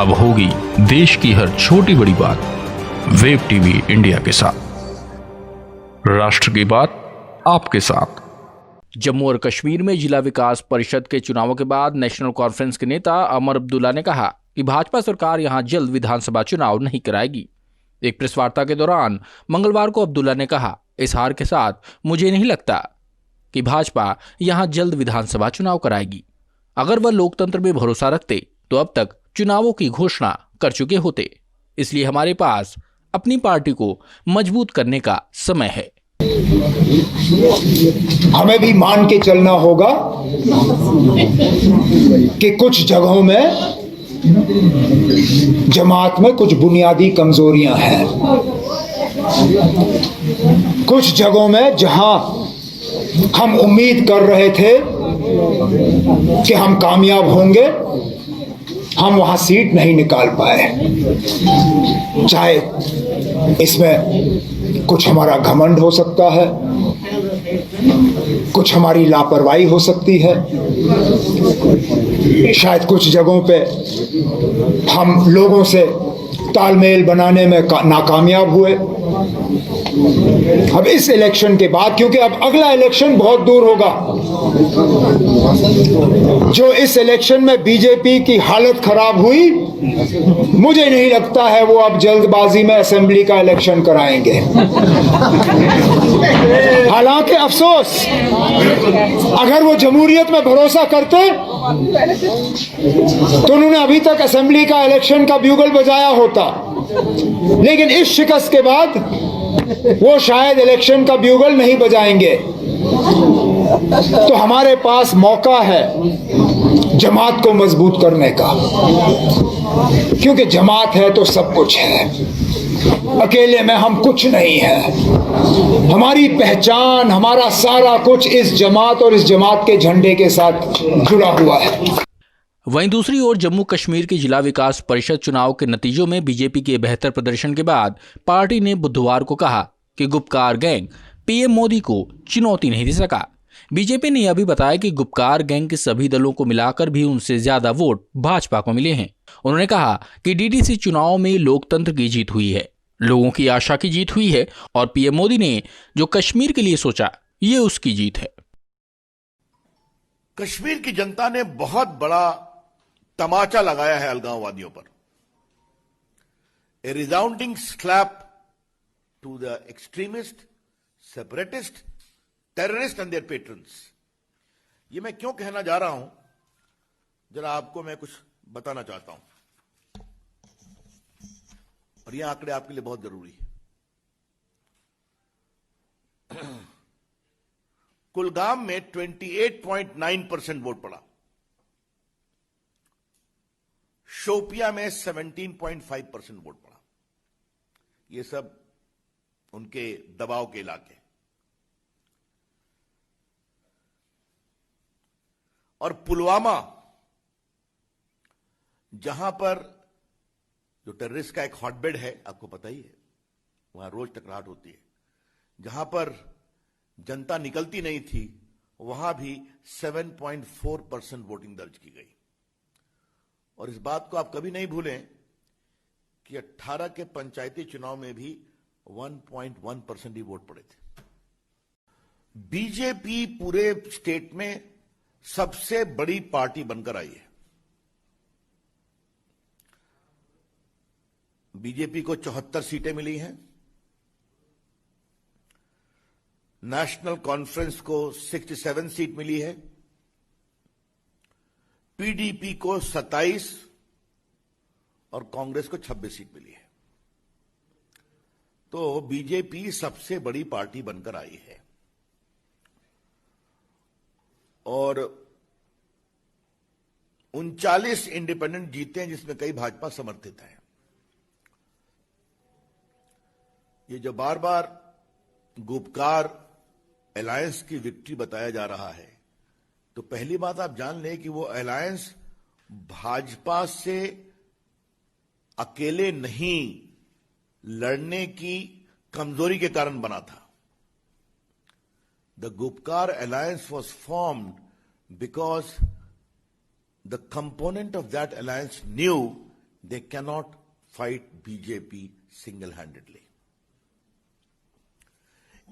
अब होगी देश की हर छोटी बड़ी बात वेब टीवी इंडिया के साथ। राष्ट्र की बात आपके साथ। जम्मू और कश्मीर में जिला विकास परिषद के चुनावों के बाद नेशनल कॉन्फ्रेंस के नेता अमर अब्दुल्ला ने कहा कि भाजपा सरकार यहां जल्द विधानसभा चुनाव नहीं कराएगी। एक प्रेस वार्ता के दौरान मंगलवार को अब्दुल्ला ने कहा, इस हार के साथ मुझे नहीं लगता कि भाजपा यहां जल्द विधानसभा चुनाव कराएगी। अगर वह लोकतंत्र में भरोसा रखते तो अब तक चुनावों की घोषणा कर चुके होते। इसलिए हमारे पास अपनी पार्टी को मजबूत करने का समय है। हमें भी मान के चलना होगा कि कुछ जगहों में जमात में कुछ बुनियादी कमजोरियां हैं। कुछ जगहों में जहां हम उम्मीद कर रहे थे कि हम कामयाब होंगे, हम वहां सीट नहीं निकाल पाए। चाहे इसमें कुछ हमारा घमंड हो सकता है, कुछ हमारी लापरवाही हो सकती है, शायद कुछ जगहों पे हम लोगों से तालमेल बनाने में नाकामयाब हुए। अब इस इलेक्शन के बाद, क्योंकि अब अगला इलेक्शन बहुत दूर होगा, जो इस इलेक्शन में बीजेपी की हालत खराब हुई, मुझे नहीं लगता है वो अब जल्दबाजी में असेंबली का इलेक्शन कराएंगे। हालांकि अफसोस, अगर वो जमहूरियत में भरोसा करते तो उन्होंने अभी तक असेंबली का इलेक्शन का ब्यूगल बजाया होता। लेकिन इस शिकस्त के बाद वो शायद इलेक्शन का ब्यूगल नहीं बजाएंगे। तो हमारे पास मौका है जमात को मजबूत करने का, क्योंकि जमात है तो सब कुछ है, अकेले में हम कुछ नहीं है। हमारी पहचान, हमारा सारा कुछ इस जमात और इस जमात के झंडे के साथ जुड़ा हुआ है। वहीं दूसरी ओर जम्मू कश्मीर के जिला विकास परिषद चुनाव के नतीजों में बीजेपी के बेहतर प्रदर्शन के बाद पार्टी ने बुधवार को कहा कि गुपकार गैंग पीएम मोदी को चुनौती नहीं दे सका। बीजेपी ने यह भी बताया कि गुपकार गैंग के सभी दलों को मिलाकर भी उनसे ज्यादा वोट भाजपा को मिले हैं। उन्होंने कहा कि डीडीसी चुनाव में लोकतंत्र की जीत हुई है, लोगों की आशा की जीत हुई है और पीएम मोदी ने जो कश्मीर के लिए सोचा, ये उसकी जीत है। कश्मीर की जनता ने बहुत बड़ा तमाचा लगाया है अलगाववादियों पर। A resounding slap to the extremist, separatist, terrorist and their patrons. ये मैं क्यों कहना जा रहा हूं, जरा आपको मैं कुछ बताना चाहता हूं, और ये आंकड़े आपके लिए बहुत जरूरी है। कुलगाम में 28.9% वोट पड़ा, शोपिया में 17.5% वोट पड़ा। ये सब उनके दबाव के इलाके। और पुलवामा, जहां पर जो टेररिस्ट का एक हॉटबेड है, आपको पता ही है, वहां रोज टकराहट होती है, जहां पर जनता निकलती नहीं थी, वहां भी 7.4% वोटिंग दर्ज की गई। और इस बात को आप कभी नहीं भूलें कि 18 के पंचायती चुनाव में भी 1.1% ही वोट पड़े थे। बीजेपी पूरे स्टेट में सबसे बड़ी पार्टी बनकर आई है। बीजेपी को 74 सीटें मिली हैं, नेशनल कॉन्फ्रेंस को 67 सीट मिली है, पीडीपी को 27 और कांग्रेस को 26 सीट मिली है। तो बीजेपी सबसे बड़ी पार्टी बनकर आई है। और 39 इंडिपेंडेंट जीते हैं, जिसमें कई भाजपा समर्थित हैं। ये जो बार बार गुपकार अलायंस की विक्ट्री बताया जा रहा है, तो पहली बात आप जान लें कि वो अलायंस भाजपा से अकेले नहीं लड़ने की कमजोरी के कारण बना था। The Gupkar alliance was formed because the component of that alliance knew they cannot fight BJP single-handedly.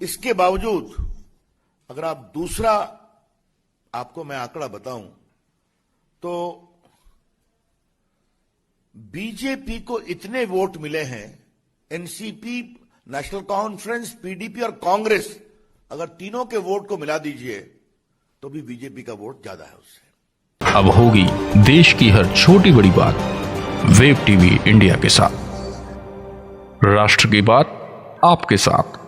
इसके बावजूद अगर आप दूसरा आपको मैं आंकड़ा बताऊं तो बीजेपी को इतने वोट मिले हैं, एनसीपी, नेशनल कॉन्फ्रेंस, पीडीपी और कांग्रेस अगर तीनों के वोट को मिला दीजिए तो भी बीजेपी का वोट ज्यादा है उससे। अब होगी देश की हर छोटी बड़ी बात वेब टीवी इंडिया के साथ। राष्ट्र की बात आपके साथ।